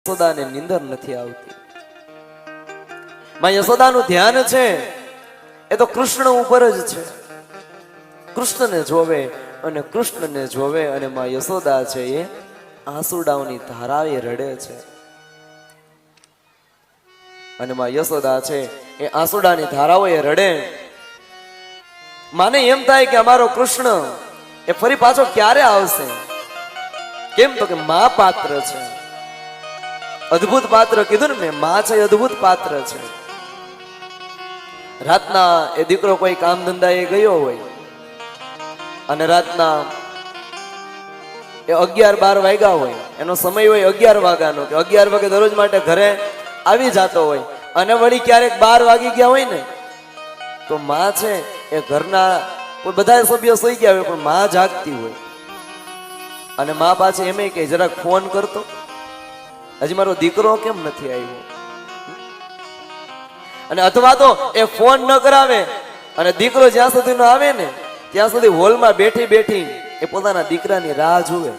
યશોદાને નીંદર નથી આવતી. માં યશોદાનું ધ્યાન છે એ તો કૃષ્ણ ઉપર જ છે. કૃષ્ણને જોવે અને કૃષ્ણને જોવે અને માં યશોદા છે એ આંસુડાઓની ધારાએ રડે છે. અને માં યશોદા છે એ આંસુડાની ધારાઓએ રડે. માને એમ થાય કે અમારો કૃષ્ણ એ ફરી પાછો ક્યારે આવશે. કેમ તો કે માં પાત્ર છે, અદ્ભુત પાત્ર કીધું ને મેં, માં છે અદ્ભુત પાત્ર છે. રાતના એ દીકરો કોઈ કામ ધંધા એ ગયો હોય અને રાતના એ 11-12 વાગ્યા હોય, એનો સમય હોય 11 વાગ્યાનો કે 11 વાગે દરરોજ માટે ઘરે આવી જતો હોય અને વળી ક્યારેક 12 વાગી ગયા હોય ને તો માં છે એ ઘરના બધા સભ્યો સૂઈ ગયા હોય પણ માં જાગતી હોય અને માં પાછી એમ કે જરાક ફોન કરતો, હજી મારો દીકરો કેમ નથી આવ્યો. અને અથવા તો એ ફોન ન કરાવે અને દીકરો જ્યાં સુધી ન આવે ને ત્યાં સુધી હોલમાં બેઠી બેઠી એ પોતાના દીકરાની રાહ જુએ.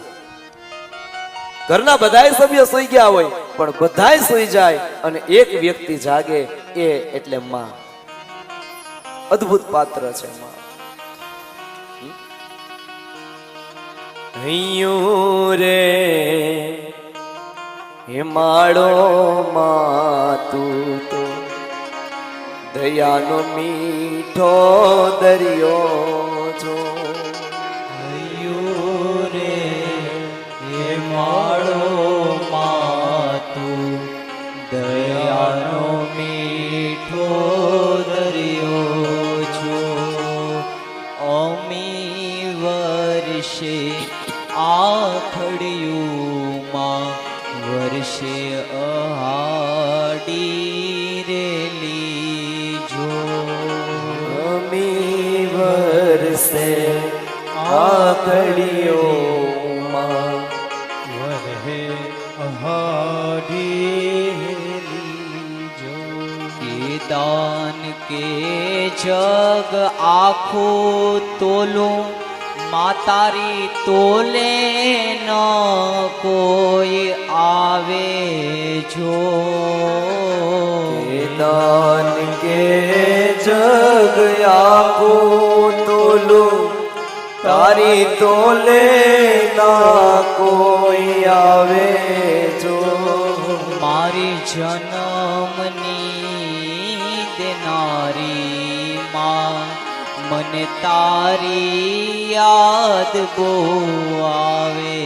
ઘરના બધાય સભ્યો સૂઈ ગયા હોય પણ બધાય સૂઈ જાય અને એક વ્યક્તિ જાગે, એ એટલે માં. અદ્ભુત પાત્ર છે માં. હૈયું રે હિમાળો માં તું તો દયાનો મીઠો દરિયો જો. હૈયું રે હિમાળો માં તું દયાનો મીઠો દરિયો છો. અમી વર્ષે આખડ્યું માં વર્ષે અહાડી રેલી જો. અમી વરસે આખડીઓ માં વર્ષે અહાડી રેલી જો. કે દાન કે જગ આખો તોલું માતારી તોલે ન કોઈ આવે જો. દાન કે જગ આખું તોલું તારી તોલે ના કોઈ આવે જો. મારી જન્મની દેનારી માં મને તારી યાદ બહુ આવે.